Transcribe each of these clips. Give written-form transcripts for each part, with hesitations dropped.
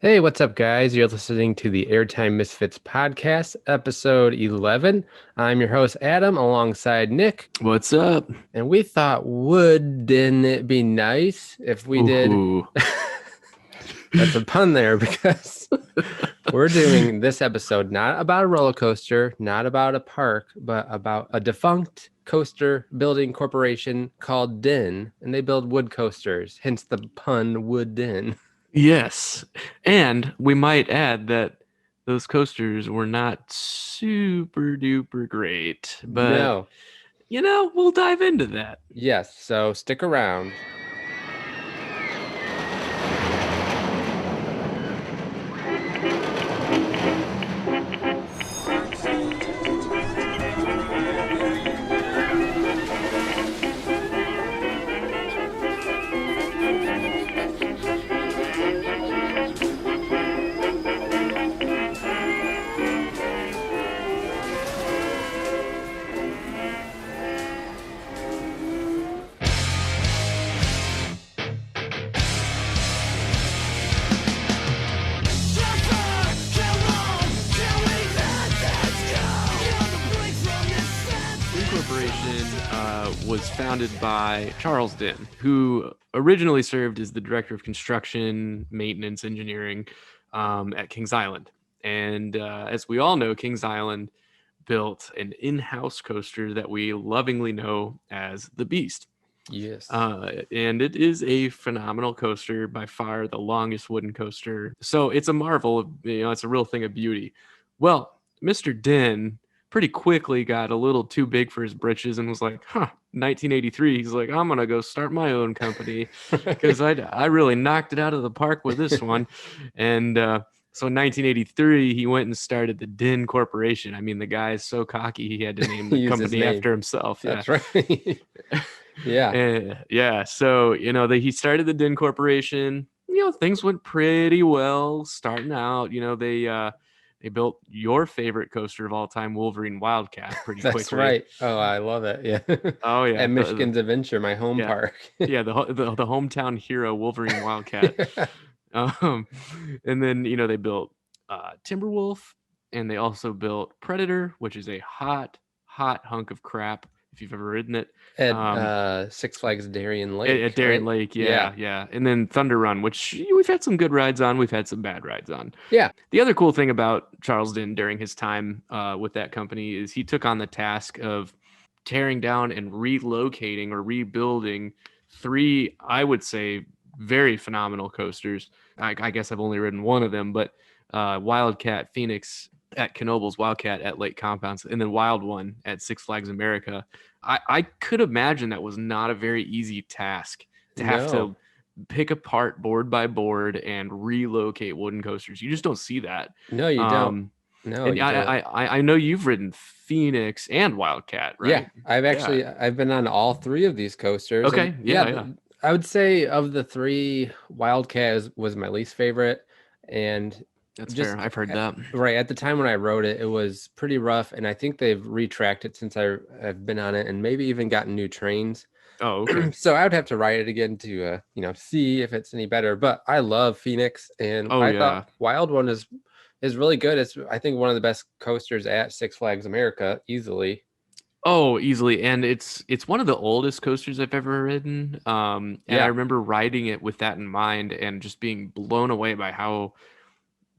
Hey, what's up, guys? You're listening to the Airtime Misfits podcast, episode 11. I'm your host, Adam, alongside Nick. What's up? And we thought, wouldn't it be nice if we did? Ooh. That's a pun there because we're doing this episode not about a roller coaster, not about a park, but about a defunct coaster building corporation called Dinn. And they build wood coasters, hence the pun wood Dinn. Yes. And we might add that those coasters were not super duper great, but No. we'll dive into that. Yes, so stick around. Dinn Corporation was founded by Charles Dinn, who originally served as the director of construction, maintenance, engineering at Kings Island. And as we all know, Kings Island built an in-house coaster that we lovingly know as the Beast. Yes. And it is a phenomenal coaster, by far the longest wooden coaster. So it's a marvel, it's a real thing of beauty. Well, Mr. Dinn pretty quickly got a little too big for his britches and was like, 1983, he's like, I'm going to go start my own company because I really knocked it out of the park with this one. And so in 1983, he went and started the Dinn Corporation. I mean, the guy is so cocky, he had to name the company after himself. That's right. Yeah. So, he started the Dinn Corporation. Things went pretty well starting out. They built your favorite coaster of all time, Wolverine Wildcat, pretty quickly. That's right. Oh, I love it. Yeah. Oh, yeah. At Michigan's Adventure, my home park. Yeah, the hometown hero, Wolverine Wildcat. And then, they built Timberwolf, and they also built Predator, which is a hot hunk of crap if you've ever ridden it. At Six Flags Darien Lake. At Darien Lake, yeah. And then Thunder Run, which we've had some good rides on, we've had some bad rides on. Yeah. The other cool thing about Charles Dinn during his time with that company is he took on the task of tearing down and relocating or rebuilding three, I would say, very phenomenal coasters. I guess I've only ridden one of them, but Wildcat Phoenix at Knoebels, Wildcat at Lake Compounds, and then Wild One at Six Flags America. I could imagine that was not a very easy task to have to pick apart board by board and relocate wooden coasters. You just don't see that. No, you don't. No, and I know you've ridden Phoenix and Wildcat, right? Yeah, I've been on all three of these coasters. Okay, yeah. I would say of the three, Wildcat was my least favorite, and that's fair. I've heard that. Right at the time when I rode it, it was pretty rough, and I think they've retracted since I've been on it, and maybe even gotten new trains. Oh, okay. So I would have to ride it again to see if it's any better. But I love Phoenix, and I thought Wild One is really good. It's, I think, one of the best coasters at Six Flags America, easily. Oh, easily. And it's one of the oldest coasters I've ever ridden. And I remember riding it with that in mind and just being blown away by how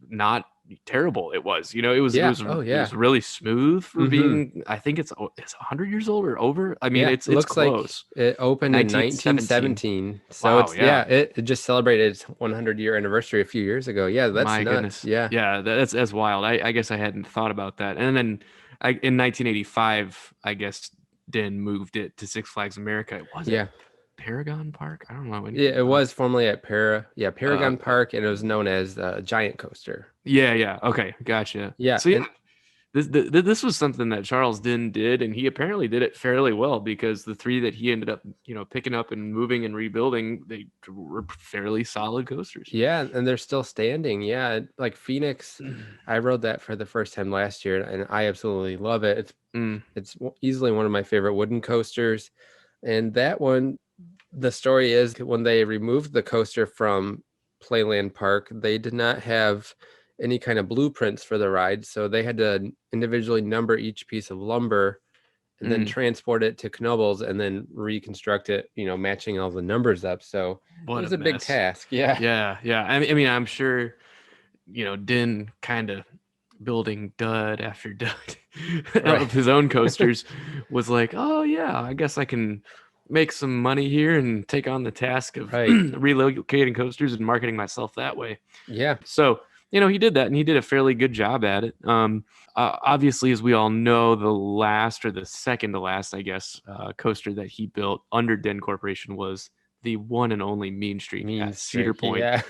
not terrible it was. It was really smooth for being, I think it's 100 years old or over. I mean, it's close. Like it opened in 1917. So wow, it just celebrated its 100-year anniversary a few years ago. Yeah, that's my nuts. Goodness. Yeah, that's wild. I guess I hadn't thought about that. And then in 1985, I guess Dinn moved it to Six Flags America. Was it Paragon Park? I don't know. Yeah, it was formerly at Paragon Park, and it was known as Giant Coaster. Yeah. Okay, gotcha. Yeah. So this was something that Charles Dinn did, and he apparently did it fairly well because the three that he ended up, picking up and moving and rebuilding, they were fairly solid coasters. Yeah, and they're still standing. Yeah, like Phoenix, I rode that for the first time last year, and I absolutely love it. It's easily one of my favorite wooden coasters, and that one. The story is when they removed the coaster from Playland Park, they did not have any kind of blueprints for the ride, so they had to individually number each piece of lumber and then Mm, transport it to Knoebels and then reconstruct it, matching all the numbers up. So it what was a a big mess. task. Yeah. Yeah, yeah. I mean, I'm sure, Dinn kind of building dud after dud Right. of his own coasters was like, oh yeah, I guess I can make some money here and take on the task of Right. relocating coasters and marketing myself that way. Yeah. So, he did that and he did a fairly good job at it. Obviously, as we all know, the last or the second to last, I guess, coaster that he built under Dinn Corporation was the one and only Mean Streak Mean at Cedar streak. Point. Yeah.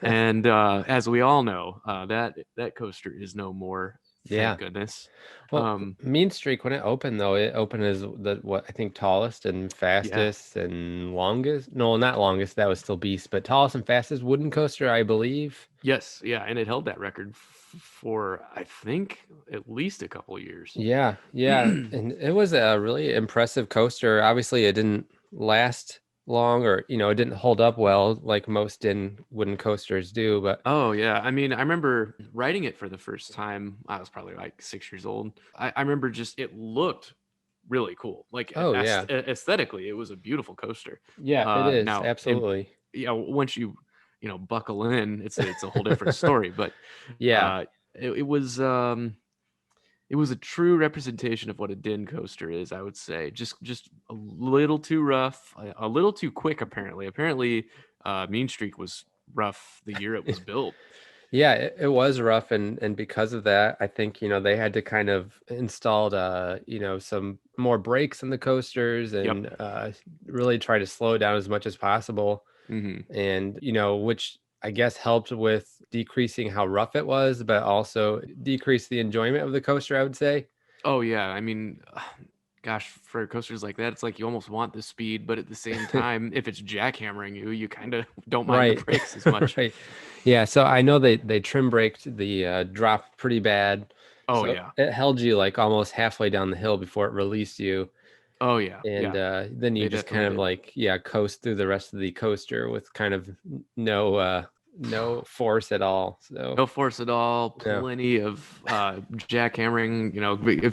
And as we all know, that coaster is no more. Yeah. Thank goodness. Well, Mean Streak, when it opened, though, it opened as what I think tallest and Yeah. fastest and longest. No, not longest. That was still Beast, but tallest and fastest wooden coaster, I believe. Yes. Yeah. And it held that record for, I think, at least a couple of years. Yeah, yeah, and it was a really impressive coaster. Obviously, it didn't last long, or it didn't hold up well like most wooden coasters do. But Oh yeah, I mean, I remember writing it for the first time. I was probably like 6 years old. I remember just it looked really cool. Like oh yeah, aesthetically, it was a beautiful coaster. yeah, it is Now, absolutely. once you buckle in, it's a whole different story. But Yeah, it was it was a true representation of what a Dinn coaster is. I would say just a little too rough, a little too quick. Apparently, Mean Streak was rough the year it was built. yeah, it was rough, and because of that, I think they had to kind of installed some more brakes in the coasters Yep. and really try to slow down as much as possible. Hmm. And which I guess helped with decreasing how rough it was, but also decreased the enjoyment of the coaster, I would say. Oh yeah, I mean, gosh, for coasters like that, it's like you almost want the speed, but at the same time, if it's jackhammering you, you kind of don't mind the Right. brakes as much. Right. Yeah, so I know they trim braked the drop pretty bad. Oh So yeah. it held you like almost halfway down the hill before it released you. Oh yeah. And Yeah. then you They just kind definitely of did. like, yeah, coast through the rest of the coaster with kind of no force at all. So No force at all. yeah. Plenty of jackhammering.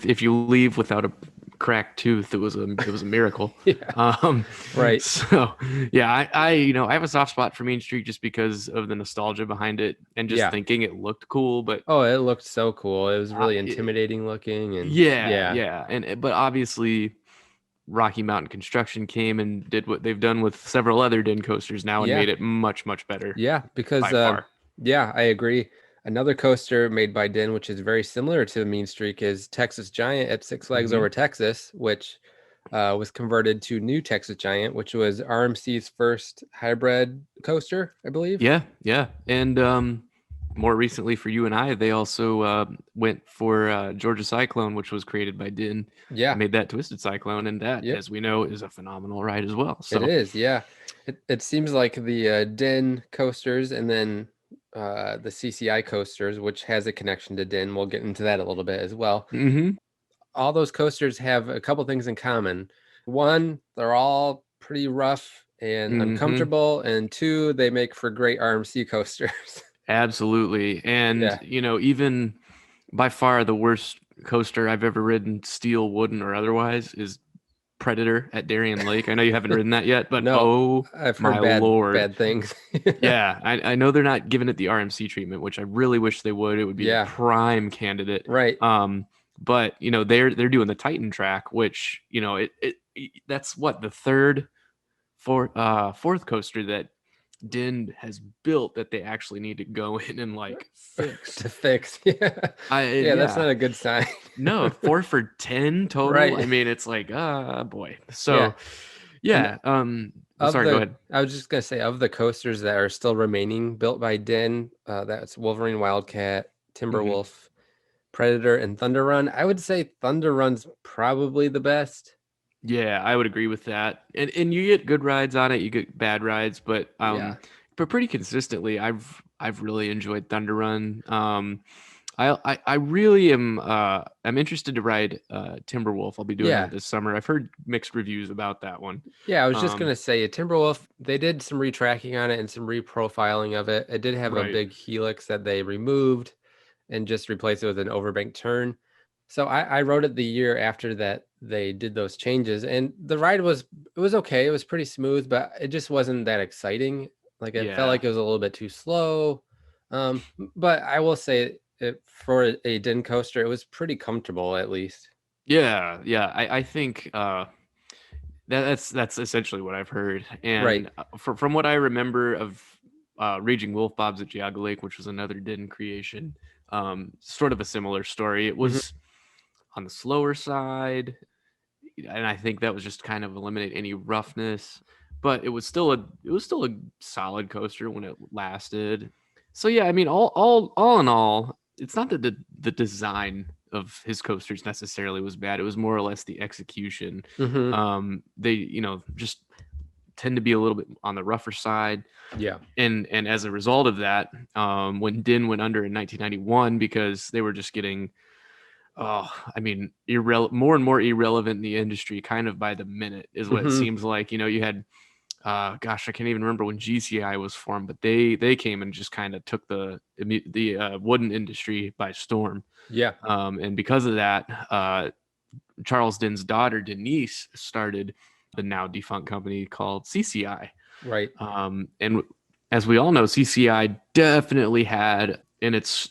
If you leave without a cracked tooth, it was a miracle. Yeah. Right. So yeah, I have a soft spot for Mean Street just because of the nostalgia behind it and just Yeah. thinking it looked cool. But Oh, it looked so cool. It was really it- intimidating looking, and yeah, yeah. yeah, but obviously Rocky Mountain Construction came and did what they've done with several other Dinn coasters now and Yeah. made it much better Yeah, because by far. yeah, I agree. Another coaster made by Dinn, which is very similar to Mean Streak, is Texas Giant at Six Flags Mhm. Over Texas, which was converted to New Texas Giant, which was RMC's first hybrid coaster, I believe. Yeah, yeah, and more recently for you and I, they also went for Georgia Cyclone, which was created by Dinn, Yeah. made that Twisted Cyclone, and that, Yep. as we know, is a phenomenal ride as well. It So is, yeah. It seems like the Dinn coasters and then the CCI coasters, which has a connection to Dinn. We'll get into that a little bit as well. mhm. All those coasters have a couple things in common. One, they're all pretty rough and Mhm. uncomfortable, and two, they make for great RMC coasters. Absolutely, and Yeah. even by far the worst coaster I've ever ridden, steel, wooden, or otherwise, is Predator at Darien Lake. I know you haven't ridden that yet, but No, oh I've my heard bad lord. things. Yeah, I know they're not giving it the RMC treatment, which I really wish they would. It would be the Yeah, prime candidate. right. But they're doing the Titan track, which that's what the fourth coaster that Dinn has built that they actually need to go in and like fix. To fix. Yeah. Yeah, that's Yeah. not a good sign. No, 4 for 10 total. Right. I mean, it's like, boy. Yeah. So yeah. Sorry, go ahead. I was just gonna say, of the coasters that are still remaining built by Dinn, that's Wolverine Wildcat, Mhm. Timberwolf, Predator, and Thunder Run. I would say Thunder Run's probably the best. Yeah, I would agree with that. And you get good rides on it, you get bad rides, but Yeah. pretty consistently I've really enjoyed Thunder Run. I really am I'm interested to ride Timberwolf. I'll be doing Yeah. that this summer. I've heard mixed reviews about that one. Yeah, I was just Um, gonna say Timberwolf, they did some retracking on it and some reprofiling of it. It did have a right. big helix that they removed and just replaced it with an overbank turn. So I rode it the year after that they did those changes, and the ride was it was okay. It was pretty smooth, but it just wasn't that exciting. Like it felt Yeah. like it was a little bit too slow. But I will say it for a Dinn coaster, it was pretty comfortable at least. Yeah. Yeah. I think that's essentially what I've heard. Right. And from what I remember of Raging Wolf Bob's at Geauga Lake, which was another Dinn creation, sort of a similar story. It Mhm. was on the slower side, and I think that was just kind of eliminate any roughness. But it was still a solid coaster when it lasted. So yeah, I mean, all in all, it's not that the design of his coasters necessarily was bad. It was more or less the execution. Mhm. They just tend to be a little bit on the rougher side, Yeah. and as a result of that, when Dinn went under in 1991 because they were just getting I mean, more and more irrelevant in the industry, kind of by the minute, is what it Mhm. seems like. You had, gosh, I can't even remember when GCI was formed, but they came and just kind of took the wooden industry by storm. Yeah. And because of that, Charles Dinn's daughter Denise started the now defunct company called CCI. Right. And as we all know, CCI definitely had in its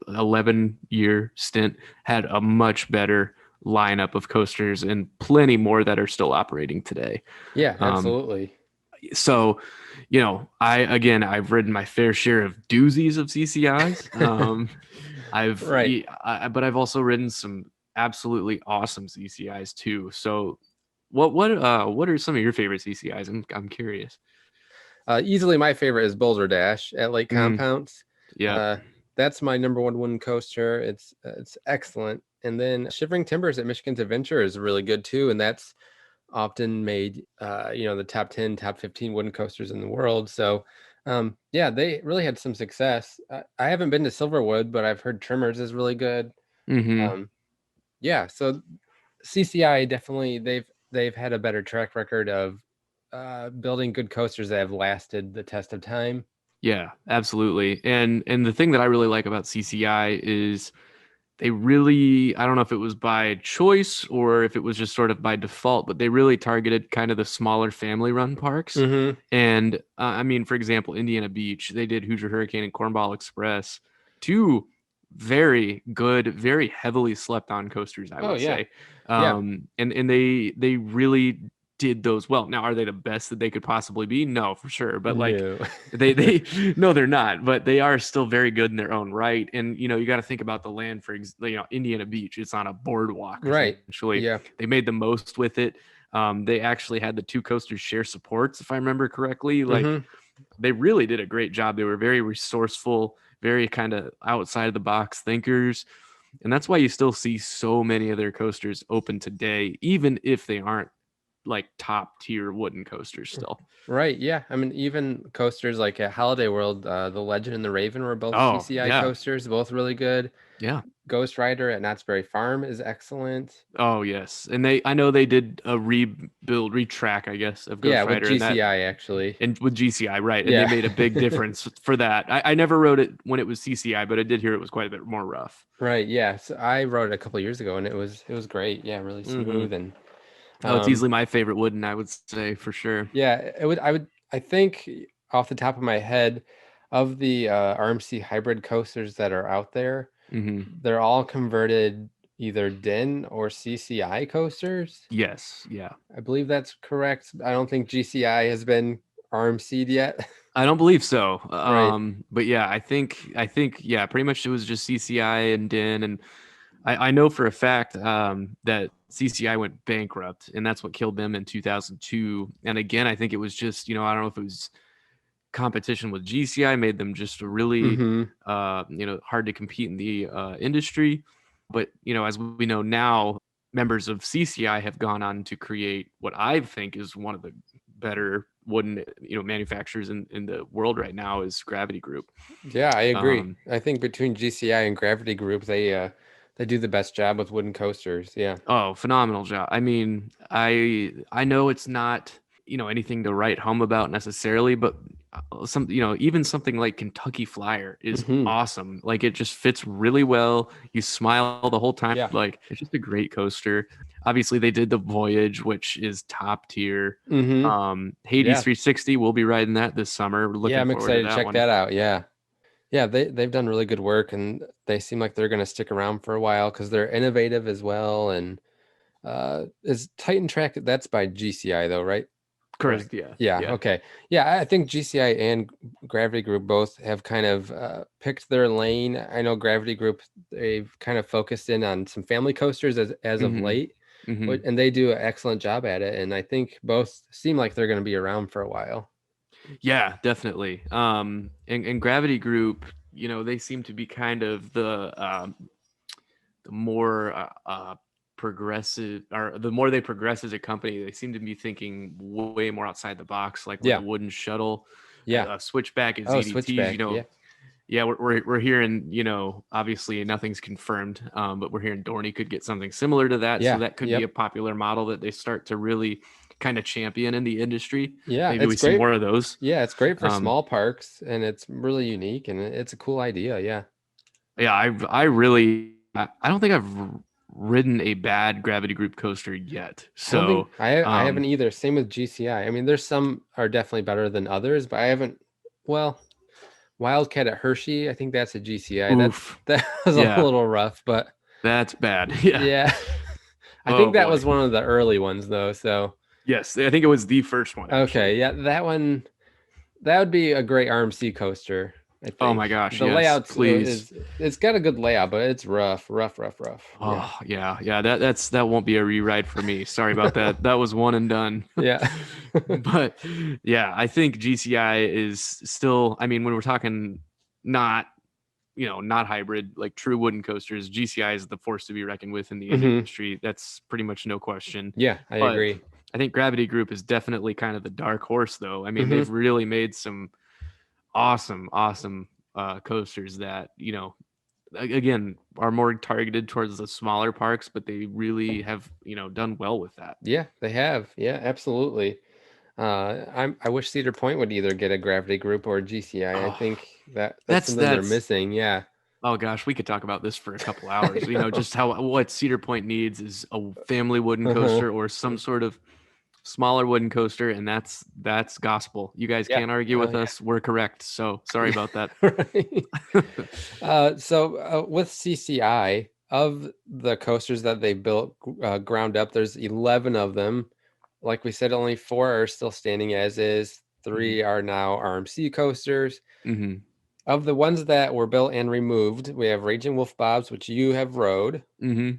11-year stint had a much better lineup of coasters and plenty more that are still operating today. Yeah, Um, absolutely. so, I've ridden my fair share of doozies of CCIs. Right. But I've also ridden some absolutely awesome CCIs too. So, what are some of your favorite CCIs? I'm curious. Easily my favorite is Boulder Dash at Lake Mm, Compounce. yeah. Uh, that's my number one wooden coaster. It's excellent. And then Shivering Timbers at Michigan's Adventure is really good too, and that's often made the top 10, top 15 wooden coasters in the world. So yeah, they really had some success. I haven't been to Silverwood, but I've heard Trimmers is really good. Hmm. Um, yeah, so CCI definitely they've had a better track record of building good coasters that have lasted the test of time. Yeah, absolutely. And the thing that I really like about CCI is they really, I don't know if it was by choice or if it was just sort of by default, but they really targeted kind of the smaller family run parks. Hmm. And I mean, for example, Indiana Beach, they did Hoosier Hurricane and Cornball Express, two very good, very heavily slept on coasters, I Oh would yeah, say. yeah. And they really did those well. Now, are they the best that they could possibly be? No, for sure. But like No. they no, they're not, but they are still very good in their own right. And you got to think about the land for Indiana Beach. It's on a boardwalk Right. essentially. Yeah. They made the most with it. They actually had the two coasters share supports, if I remember correctly. Like Hmm. they really did a great job. They were very resourceful, very kind of outside of the box thinkers. And that's why you still see so many of their coasters open today, even if they aren't like top tier wooden coasters still. Right. Yeah. I mean, even coasters like at Holiday World, the Legend and the Raven were both Oh, CCI yeah. coasters, both really good. Yeah. Ghost Rider at Knott's Berry Farm is excellent. Oh yes, and I know they did a retrack, I guess, of Yeah, Ghost with Rider, and that GCI actually. and with GCI, right? And they Yeah. made a big difference for that. I never wrote it when it was CCI, but I did hear it was quite a bit more rough. Right. Yeah. So I wrote it a couple years ago and it was great. Yeah, really Hmm. smooth and Oh, it's um easily my favorite wooden, I would say for sure. yeah, I think off the top of my head of the RMC hybrid coasters that are out there, Hmm. they're all converted either Dinn or CCI coasters. Yes, yeah. I believe that's correct. I don't think GCI has been RMC'd yet. I don't believe so. Right. But yeah, I think yeah, pretty much it was just CCI and Din, and I know for a fact that CCI went bankrupt, and that's what killed them in 2002. And again, I think it was just I don't know if it was competition with GCI made them just a really Hmm. hard to compete in the industry. But as we know now, members of CCI have gone on to create what I think is one of the better wooden manufacturers in the world right now is Gravity Group. Yeah, I agree. Um, I think between GCI and Gravity Group, they do the best job with wooden coasters. Yeah. Oh, phenomenal job. I mean, I know it's not, anything to write home about necessarily, but even something like Kentucky Flyer is Hmm. awesome. Like it just fits really well. You smile the whole time. Yeah. Like it's just a great coaster. Obviously, they did the Voyage, which is top tier. Hmm. Hades Yeah. 360, we'll be riding that this summer. We're Yeah, looking I'm forward to excited to that check one. that out. Yeah. Yeah, they've done really good work, and they seem like they're going to stick around for a while because they're innovative as well. And is Titan Track, that's by GCI though, right? Or Correct. Yeah. yeah, Yeah. okay. Yeah, I think GCI and Gravity Group both have kind of picked their lane. I know Gravity Group, they've kind of focused in on some family coasters as of Hmm. late, Hmm. and they do an excellent job at it. And I think both seem like they're going to be around for a while. Yeah, definitely. And Gravity Group, they seem to be kind of the more progressive, or the more they progress as a company, they seem to be thinking way more outside the box, like with the Yeah, wooden shuttle, yeah. switchback at Oh, ZDTs. Switchback. Yeah. Yeah, we're hearing, obviously nothing's confirmed, but we're hearing Dorney could get something similar to that. So Yeah. that could be a Yep. popular model that they start to really kind of champion in the industry. Yeah, Maybe it's we see great. more of those. Yeah, it's great for Um, small parks, and it's really unique, and it's a cool idea. Yeah. yeah, I really, I don't think I've ridden a bad Gravity Group coaster yet. I don't think So, I haven't either. Same with GCI. I mean, there's some are definitely better than others, but I haven't. Well, Wildcat at Hershey, I think that's a GCI. oof, That was a yeah, little rough, but that's bad. Yeah. yeah. I Oh think that boy. was one of the early ones though. So Yes, I think it was the first one actually. okay, yeah, that would be a great RMC coaster. I Oh my think gosh, the yes, layouts please. is it's got a good layout, but it's rough, rough, rough, rough. Yeah, Oh yeah, yeah. That won't be a rewrite for me. Sorry about that. That was one and done. yeah. But yeah, I think GCI is still. I mean, when we're talking not not hybrid, like true wooden coasters, GCI is the force to be reckoned with in the Hmm. industry. That's pretty much no question. Yeah, I But agree. I think Gravity Group is definitely kind of the dark horse, though. I mean, Hmm. they've really made some awesome coasters that again are more targeted towards the smaller parks, but they really have done well with that. Yeah, they have. Yeah, absolutely. I wish Cedar Point would either get a Gravity Group or a GCI. I Oh, think that's that's something they're that's missing. Yeah. oh gosh, we could talk about this for a couple hours. I know. Just how what Cedar Point needs is a family wooden Uh-huh. coaster or some sort of smaller wooden coaster, and that's gospel. You guys Yeah. can't argue Oh with yeah. us. We're correct. So sorry about that. Right. With CCI, of the coasters that they built ground up, there's 11 of them. Like we said, only 4 are still standing as is. Hmm. 3 are now RMC coasters. Hmm. Of the ones that were built and removed, we have Raging Wolf Bob's, which you have rode. Hmm.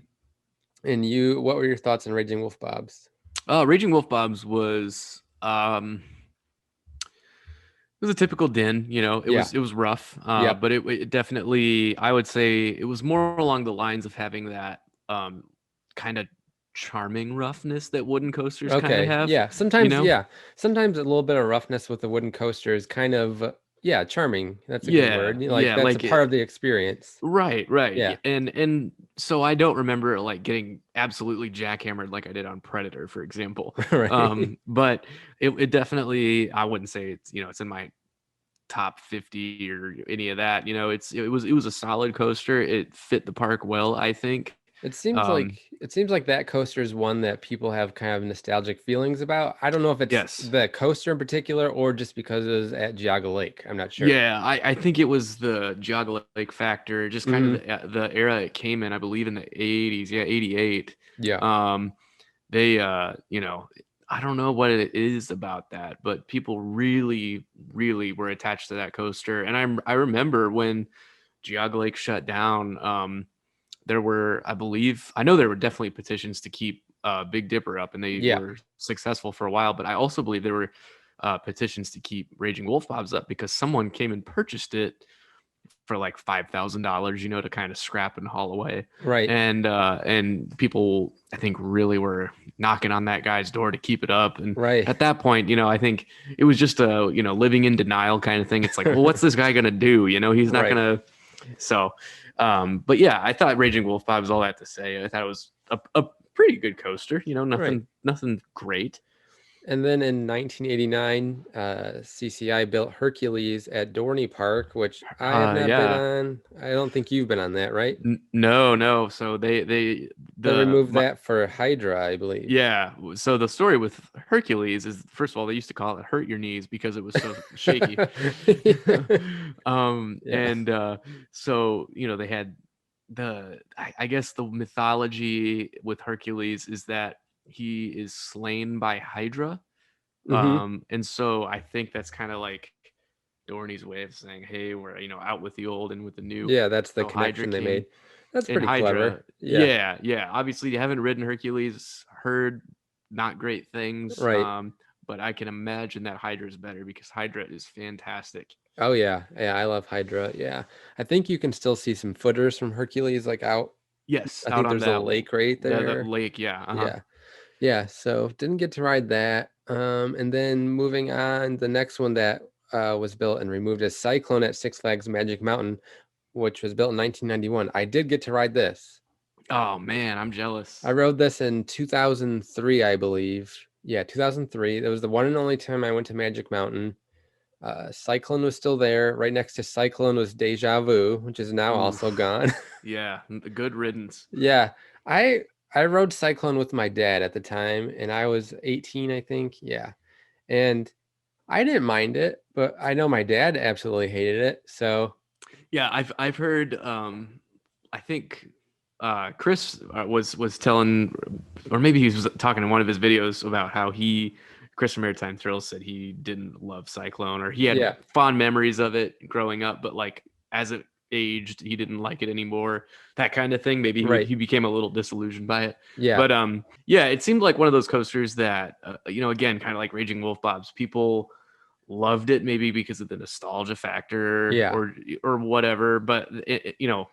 And what were your thoughts on Raging Wolf Bob's? Raging Wolf Bob's was it was a typical Dinn. It Yeah. was rough, Yep. but it definitely, I would say it was more along the lines of having that kind of charming roughness that wooden coasters kind of Okay. have. Yeah. You Sometimes, know, yeah. Sometimes a little bit of roughness with the wooden coaster is kind of, yeah, charming. That's a good yeah, word. Like yeah, that's a like part it, of the experience. right, right, Yeah. and so I don't remember like getting absolutely jackhammered like I did on Predator, for example. Right. But it definitely, I wouldn't say it's in my top 50 or any of that. It was a solid coaster. It fit the park well, I think. Um, It seems like that coaster is one that people have kind of nostalgic feelings about. I don't know if it's yes. the coaster in particular or just because it was at Geauga Lake. I'm not sure. Yeah, I think it was the Geauga Lake factor, just kind of Hmm. the era it came in, I believe in the 80s, yeah, 88. Yeah. Um, they I don't know what it is about that, but people really were attached to that coaster. And I remember when Geauga Lake shut down, I know there were definitely petitions to keep Big Dipper up, and they Yeah. were successful for a while. But I also believe there were petitions to keep Raging Wolf Bobs up because someone came and purchased it for like $5,000, you know, to kind of scrap and haul away. Right. And people, I think, really were knocking on that guy's door to keep it up. And Right. at that point, you know, I think it was just a, you know, living in denial kind of thing. It's like, well, what's this guy gonna do? You know, he's not Right. gonna. So, but yeah, I thought Raging Wolf Bob's all that to say. I thought it was a pretty good coaster. You know, nothing great. And then in 1989, CCI built Hercules at Dorney Park, which I have not been on. I don't think you've been on that, right? No. So they removed that for Hydra, I believe. Yeah. So the story with Hercules is, first of all, they used to call it "Hurt Your Knees" because it was so shaky. And so, you know, they had I guess the mythology with Hercules is that he is slain by Hydra. And so I think that's kind of like Dorney's way of saying, hey, we're, you know, out with the old and with the new. Yeah, that's the So connection they made. That's and pretty Hydra, clever. Yeah. Obviously, you haven't ridden Hercules, heard not great things. Right. But I can imagine that Hydra is better because Hydra is fantastic. Oh yeah, I love Hydra. Yeah, I think you can still see some footers from Hercules like out. Yes, I out think on there's a lake right there. The lake, yeah. Yeah. So didn't get to ride that. And then moving on, the next one that was built and removed is Cyclone at Six Flags Magic Mountain, which was built in 1991. I did get to ride this. Oh man, I'm jealous. I rode this in 2003, I believe. Yeah, 2003. That was the one and only time I went to Magic Mountain. Cyclone was still there. Right next to Cyclone was Deja Vu, which is now also gone. Yeah, good riddance. Yeah, I rode Cyclone with my dad at the time, and I was 18, I think. Yeah, and I didn't mind it, but I know my dad absolutely hated it. So yeah, I've heard. I think Chris was telling, or maybe he was talking in one of his videos about how Chris from Airtime Thrills said he didn't love Cyclone, or he had fond memories of it growing up, but like as it aged, he didn't like it anymore. That kind of thing. Maybe he became a little disillusioned by it. Yeah. But yeah, it seemed like one of those coasters that you know, again, kind of like Raging Wolf Bob's, people loved it maybe because of the nostalgia factor, or whatever. But you know,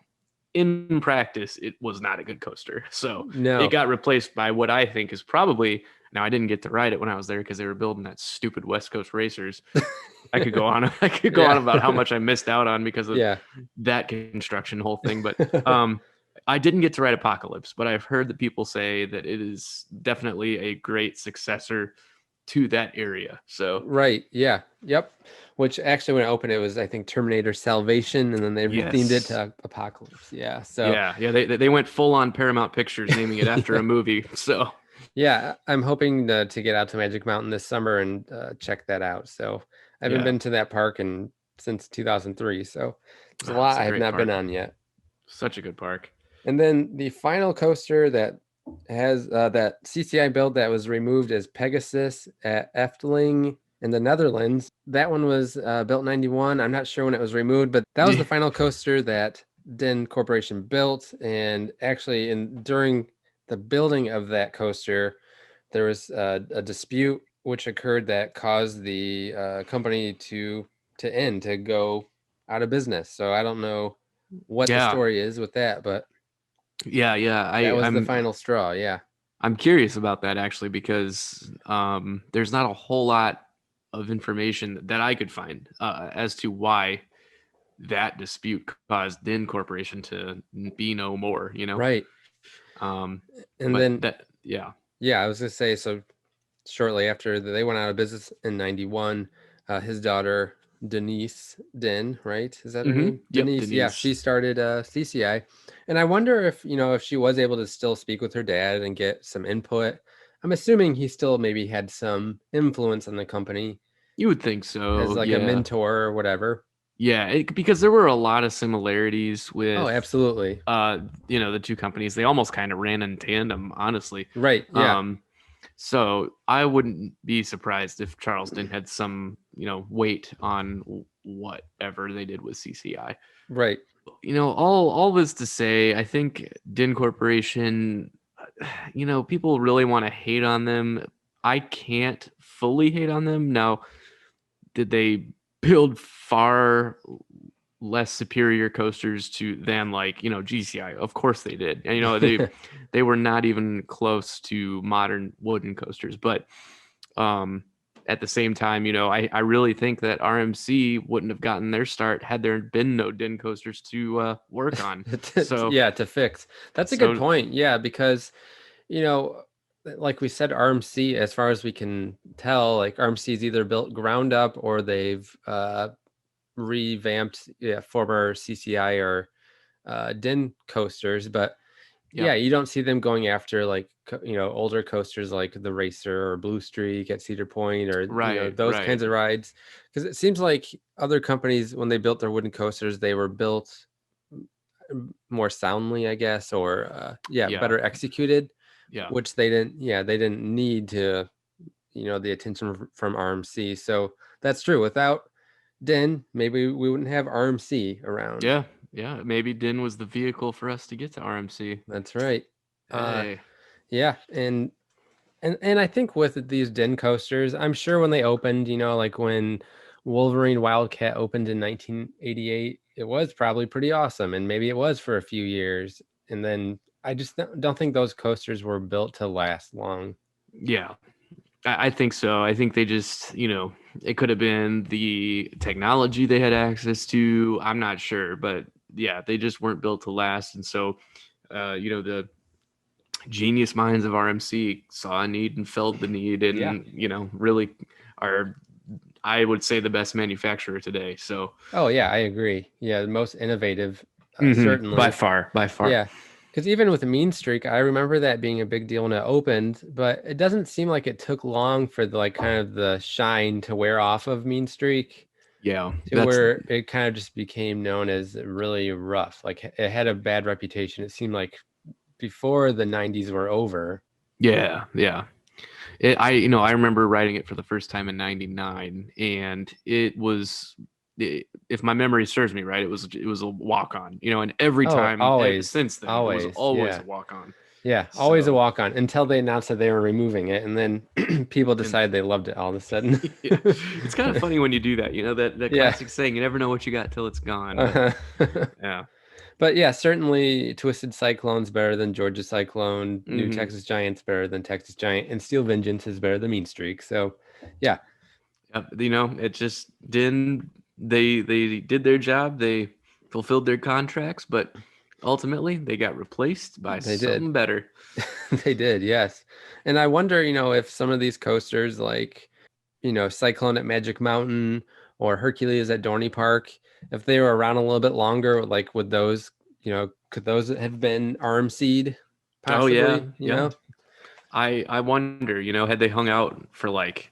in practice, it was not a good coaster. So it got replaced by what I think is probably. Now, I didn't get to ride it when I was there because they were building that stupid West Coast Racers. I could go on. I could go on about how much I missed out on because of that construction whole thing. But I didn't get to ride Apocalypse, but I've heard that people say that it is definitely a great successor to that area. So yep. Which actually, when I opened it, was I think Terminator Salvation, and then they rethemed it to Apocalypse. Yeah. So they went full on Paramount Pictures, naming it after a movie. So. Yeah, I'm hoping to get out to Magic Mountain this summer and check that out. So I haven't been to that park since 2003. So there's a lot I have not been on yet. Such a good park. And then the final coaster that has that CCI built that was removed is Pegasus at Efteling in the Netherlands. That one was built in 91. I'm not sure when it was removed, but that was the final coaster that Dinn Corporation built. And actually, during the building of that coaster, there was a dispute which occurred that caused the company to end, to go out of business. So I don't know what the story is with that, but that was the final straw. Yeah, I'm curious about that actually, because there's not a whole lot of information that I could find as to why that dispute caused Dinn Corporation to be no more. You know, right. I was gonna say, so shortly after they went out of business in 91, his daughter Denise Dinn, right? Is that her name? Yep, Denise. Yeah, she started CCI, and I wonder if she was able to still speak with her dad and get some input. I'm assuming he still maybe had some influence on the company. You would think so, as like a mentor or whatever. Yeah, because there were a lot of similarities with. Oh, absolutely. The two companies, they almost kind of ran in tandem, honestly. Right. Yeah. So I wouldn't be surprised if Charles Dinn had some, weight on whatever they did with CCI. Right. All this to say, I think Dinn Corporation, people really want to hate on them. I can't fully hate on them. Now, did they build far less superior coasters than like, GCI. Of course they did. And they were not even close to modern wooden coasters. But at the same time, I really think that RMC wouldn't have gotten their start had there been no Dinn coasters to work on. To fix. That's a good point. Yeah, because like we said, RMC, as far as we can tell, like RMC is either built ground up or they've revamped former CCI or Dinn coasters. But yeah, you don't see them going after like older coasters like the Racer or Blue Streak at Cedar Point or those kinds of rides, because it seems like other companies, when they built their wooden coasters, they were built more soundly, I guess, or better executed. Yeah, which they didn't need to, the attention from RMC. So that's true. Without Dinn, maybe we wouldn't have RMC around. Yeah. Maybe Dinn was the vehicle for us to get to RMC. That's right. Hey. Yeah, and I think with these Dinn coasters, I'm sure when they opened, like when Wolverine Wildcat opened in 1988, it was probably pretty awesome, and maybe it was for a few years, and then I just don't think those coasters were built to last long. Yeah, I think so. I think they just, it could have been the technology they had access to. I'm not sure, but yeah, they just weren't built to last. And so, the genius minds of RMC saw a need and felt the need, and really are, I would say, the best manufacturer today. So, oh yeah, I agree. Yeah, the most innovative, certainly by far. Yeah, because even with Mean Streak, I remember that being a big deal when it opened, but it doesn't seem like it took long for the shine to wear off of Mean Streak. Yeah, where it kind of just became known as really rough. Like it had a bad reputation. It seemed like before the 90s were over. Yeah. I remember riding it for the first time in '99, and it was, if my memory serves me right, it was a walk-on. And every time since then, it was always a walk-on. Yeah, always a walk-on until they announced that they were removing it, and then people decided they loved it all of a sudden. Yeah. It's kind of funny when you do that. That classic saying, "You never know what you got till it's gone." Yeah. But yeah, certainly Twisted Cyclone's better than Georgia Cyclone. New Texas Giant's better than Texas Giant, and Steel Vengeance is better than Mean Streak. So, yeah. It just didn't. They did their job. They fulfilled their contracts, but ultimately they got replaced by something better. They did, yes. And I wonder, if some of these coasters, like, Cyclone at Magic Mountain or Hercules at Dorney Park, if they were around a little bit longer, like would those, could those have been RMC'd possibly? Oh yeah. I wonder, had they hung out for like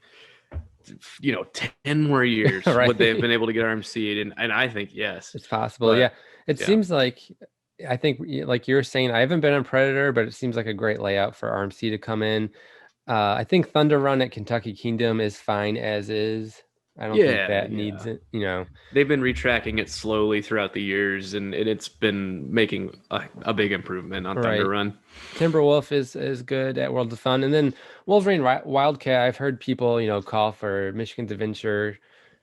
10 more years, right. Would they have been able to get RMC'd? And I think yes. It's possible. But, it seems like, I think like you're saying, I haven't been on Predator, but it seems like a great layout for RMC to come in. I think Thunder Run at Kentucky Kingdom is fine as is. I don't think that needs it, They've been retracking it slowly throughout the years, and it's been making a big improvement on Thunder Run. Timberwolf is good at World of Fun. And then Wolverine Wildcat, I've heard people, call for Michigan's Adventure.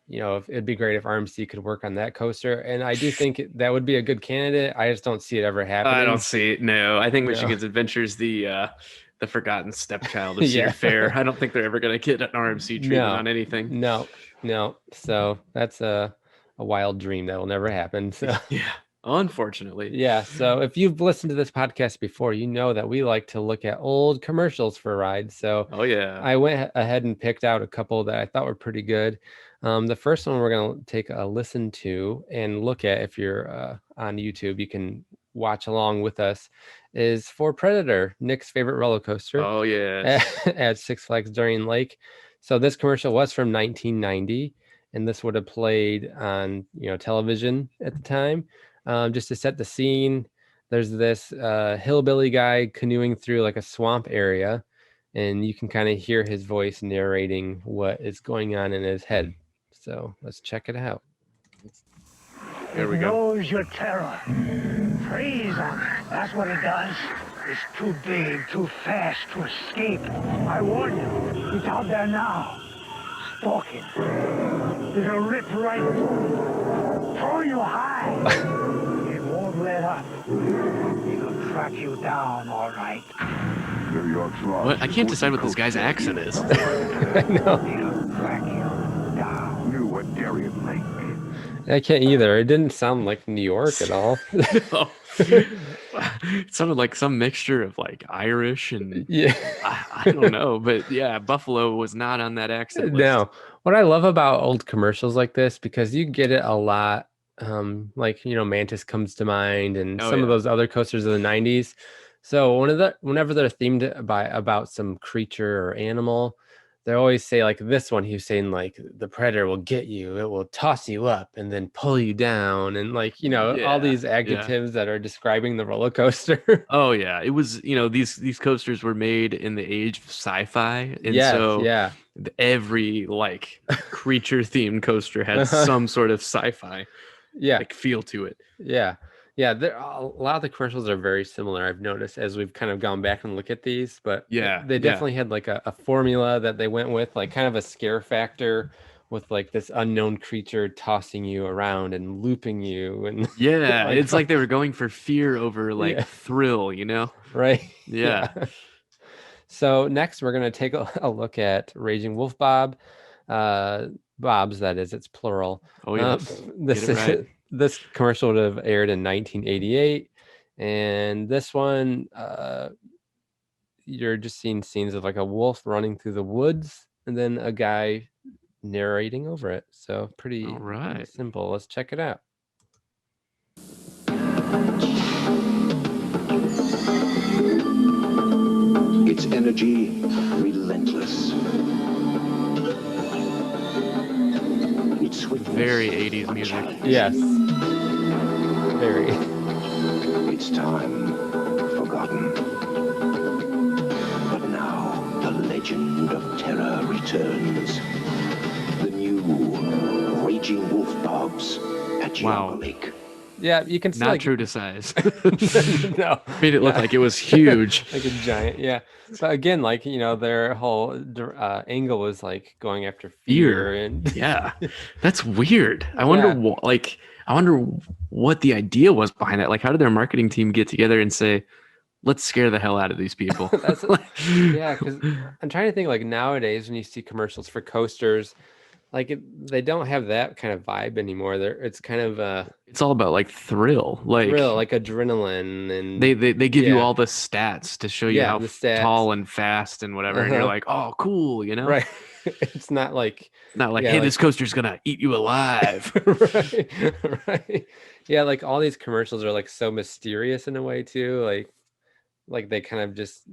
If it'd be great if RMC could work on that coaster. And I do think that would be a good candidate. I just don't see it ever happening. I don't see it. No, I think Michigan's Adventure is the forgotten stepchild of Cedar Fair. I don't think they're ever going to get an RMC treatment on anything. No. So that's a wild dream that will never happen. So yeah, unfortunately. Yeah. So if you've listened to this podcast before, you know that we like to look at old commercials for rides. So I went ahead and picked out a couple that I thought were pretty good. The first one we're going to take a listen to and look at, if you're on YouTube, you can watch along with us, is for Predator, Nick's favorite roller coaster. Oh yeah. At Six Flags Darien Lake. So this commercial was from 1990, and this would have played on television at the time. Just to set the scene, there's this hillbilly guy canoeing through like a swamp area, and you can kind of hear his voice narrating what is going on in his head. So let's check it out. Here we go. It knows your terror. Freeze on it. That's what it does. It's too big, too fast to escape. I warn you, it's out there now. Stalking. It'll rip right through. throw you high. It won't let up. It'll track you down, all right. What? I can't decide what this guy's accent is. I know. It'll track you down. You what dare you think? I can't either. It didn't sound like New York at all. No. It sounded like some mixture of like Irish and Yeah. I don't know, but yeah, Buffalo was not on that accent list. No. What I love about old commercials like this, because you get it a lot, like, Mantis comes to mind, and some of those other coasters of the 90s. So whenever they're themed about some creature or animal, they always say, like this one, he was saying, like, the predator will get you, it will toss you up and then pull you down, and like, all these adjectives that are describing the roller coaster. Oh yeah, it was, these coasters were made in the age of sci-fi, and yeah. Every like creature themed coaster had some sort of sci-fi like feel to it. Yeah, a lot of the commercials are very similar, I've noticed, as we've kind of gone back and look at these. But they definitely had like a formula that they went with, like kind of a scare factor with like this unknown creature tossing you around and looping you, and it's like they were going for fear over like thrill, right? Yeah. So next we're going to take a look at Raging Wolf Bob. Bob's, that is, it's plural. Oh yes. This commercial would have aired in 1988, and this one, you're just seeing scenes of like a wolf running through the woods and then a guy narrating over it. So pretty simple. Let's check it out. Its energy relentless. Its swiftness, very 80s music. Yes. Very. Its time forgotten. But now the legend of terror returns. The new Raging Wolf Bobs at Geauga Lake. Yeah, you can see, not like, true to size. No, made it look like it was huge, like a giant. Yeah, but again, like, their whole angle was like going after fear, and that's weird. I wonder what the idea was behind that. Like, how did their marketing team get together and say, let's scare the hell out of these people? Because I'm trying to think, like, nowadays when you see commercials for coasters, like they don't have that kind of vibe anymore. It's kind of it's all about like thrill, like adrenaline, and they give you all the stats to show you how tall and fast and whatever, and you're like, oh cool, right. It's not like hey, this coaster's gonna eat you alive. right. Yeah, like all these commercials are like so mysterious in a way too, like they kind of just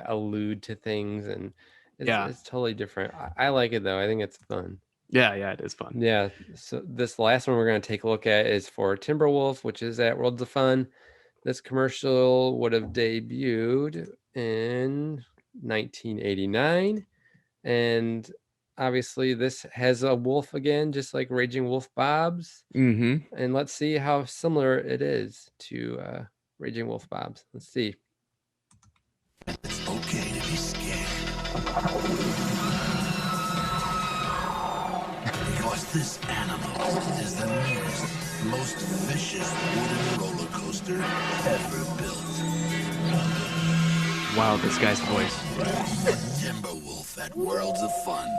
allude to things, and it's totally different. I like it though. I think it's fun. Yeah, it is fun. Yeah. So this last one we're going to take a look at is for Timberwolf, which is at Worlds of Fun. This commercial would have debuted in 1989. And obviously this has a wolf again, just like Raging Wolf Bob's. Mm-hmm. And let's see how similar it is to Raging Wolf Bob's. Let's see. It's okay to be scared. Because this animal is the meanest, most vicious wooden roller coaster ever built. Wow, this guy's voice. Timberwolf at Worlds of Fun.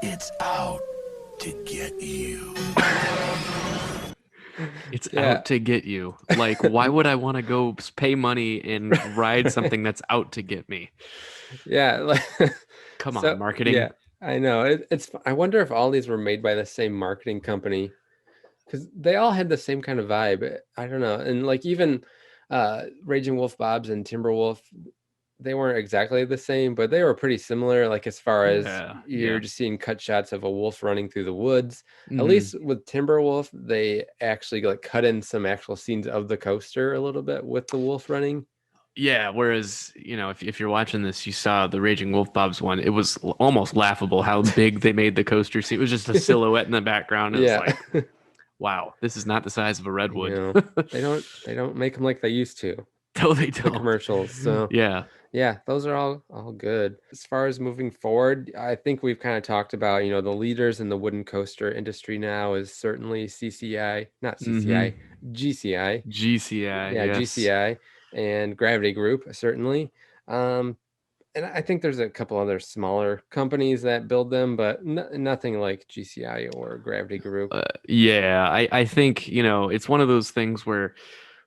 It's out to get you. It's out to get you. Like, why would I want to go pay money and ride something that's out to get me? Yeah. Come on, marketing. Yeah, I know. I wonder if all these were made by the same marketing company, because they all had the same kind of vibe. I don't know. And like even Raging Wolf Bob's and Timberwolf, they weren't exactly the same, but they were pretty similar. Like as far as you're just seeing cut shots of a wolf running through the woods. Mm-hmm. At least with Timberwolf, they actually like cut in some actual scenes of the coaster a little bit with the wolf running. Yeah, whereas, if you're watching this, you saw the Raging Wolf Bob's one. It was almost laughable how big they made the coaster seem. It was just a silhouette in the background. It was like, wow, this is not the size of a redwood. They don't make them like they used to. No, they don't. The commercials. So yeah. Yeah, those are all good. As far as moving forward, I think we've kind of talked about, the leaders in the wooden coaster industry now is certainly CCI, not CCI, GCI. GCI, Yeah, yes. GCI and Gravity Group, certainly. And I think there's a couple other smaller companies that build them, but nothing like GCI or Gravity Group. Yeah, I think, it's one of those things where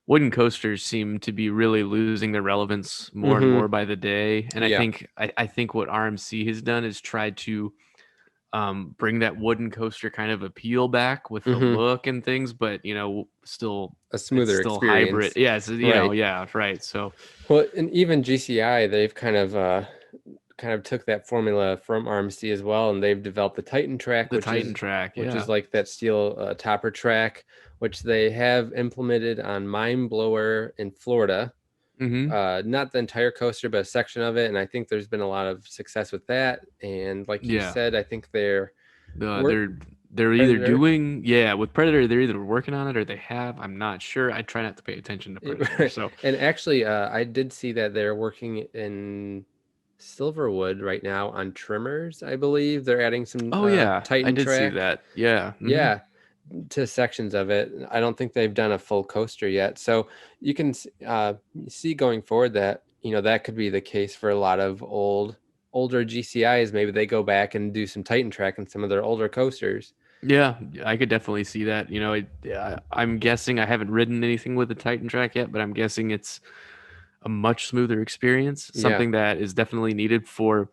wooden coasters seem to be really losing their relevance more and more by the day. And Yeah. I think what RMC has done is tried to bring that wooden coaster kind of appeal back with the look and things, but still A smoother still experience. hybrid. Yeah, so, Right. yeah, right. So Well, and even GCI, they've kind of took that formula from RMC as well, and they've developed the Titan track, the Titan track, which yeah. is like that steel topper track, which they have implemented on Mine Blower in Florida. Not the entire coaster, but a section of it, and I think there's been a lot of success with that. And like you said, I think they're either doing with Predator, they're either working on it or they have. I'm not sure. I try not to pay attention to Predator. So and actually, I did see that they're working in Silverwood right now on trimmers. I believe they're adding some I Titan did track. see that. Yeah. Yeah, to sections of it. I don't think they've done a full coaster yet. So you can see going forward that that could be the case for a lot of older GCIs. Maybe they go back and do some Titan track in some of their older coasters. Yeah, I could definitely see that. I'm guessing I haven't ridden anything with the Titan track yet, but I'm guessing it's a much smoother experience. Something that is definitely needed for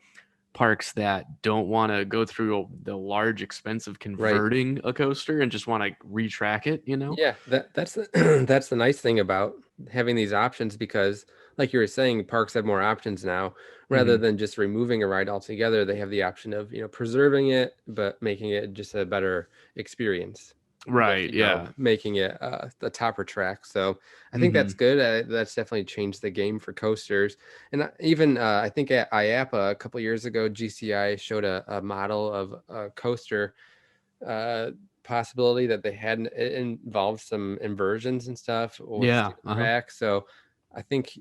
parks that don't want to go through the large expense of converting a coaster and just want to retrack it. Yeah, that's the, that's the nice thing about having these options, because like you were saying, parks have more options now rather than just removing a ride altogether. They have the option of preserving it but making it just a better experience, right? with, making it the topper track. So I think that's good. That's definitely changed the game for coasters. And even I think at IAPA a couple years ago, GCI showed a model of a coaster possibility that they had. It involved some inversions and stuff with track. So I think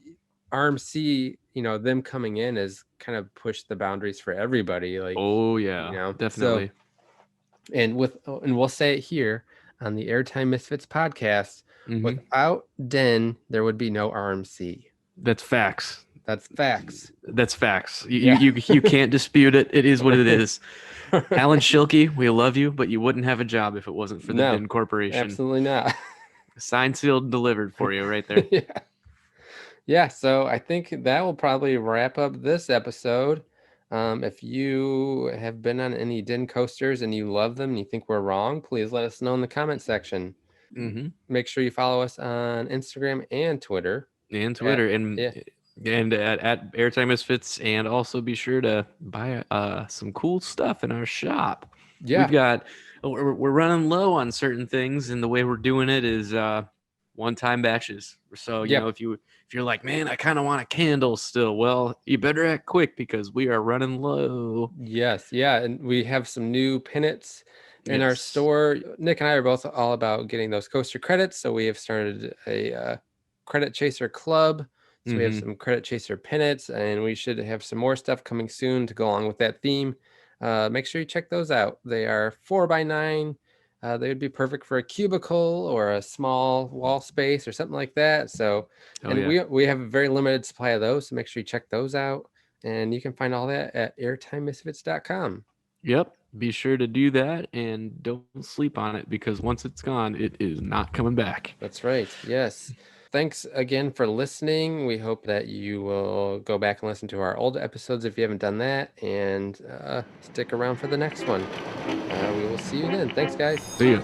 RMC, them coming in has kind of pushed the boundaries for everybody. Like, definitely. So, and we'll say it here on the Airtime Misfits podcast, without Dinn, there would be no RMC. That's facts. That's facts. That's facts. You can't dispute it. It is what it is. Alan Schilke, we love you, but you wouldn't have a job if it wasn't for the Dinn Corporation. Absolutely not. Signed, sealed, delivered for you right there. Yeah. So I think that will probably wrap up this episode. If you have been on any Dinn coasters and you love them and you think we're wrong, please let us know in the comment section. Make sure you follow us on Instagram and Twitter. And at Airtime Misfits, and also be sure to buy some cool stuff in our shop. We're running low on certain things, and the way we're doing it is one-time batches. So if you're like, man, I kind of want a candle still, well, you better act quick because we are running low. Yes, and we have some new pennants in our store. Nick and I are both all about getting those coaster credits, so we have started a credit chaser club. So we have some credit chaser pennants, and we should have some more stuff coming soon to go along with that theme. Make sure you check those out. They are 4x9. They would be perfect for a cubicle or a small wall space or something like that. So, we have a very limited supply of those, so make sure you check those out. And you can find all that at airtimemisfits.com. Yep. Be sure to do that, and don't sleep on it, because once it's gone, it is not coming back. That's right. Yes. Thanks again for listening. We hope that you will go back and listen to our old episodes if you haven't done that, and stick around for the next one. We will see you then. Thanks, guys. See ya.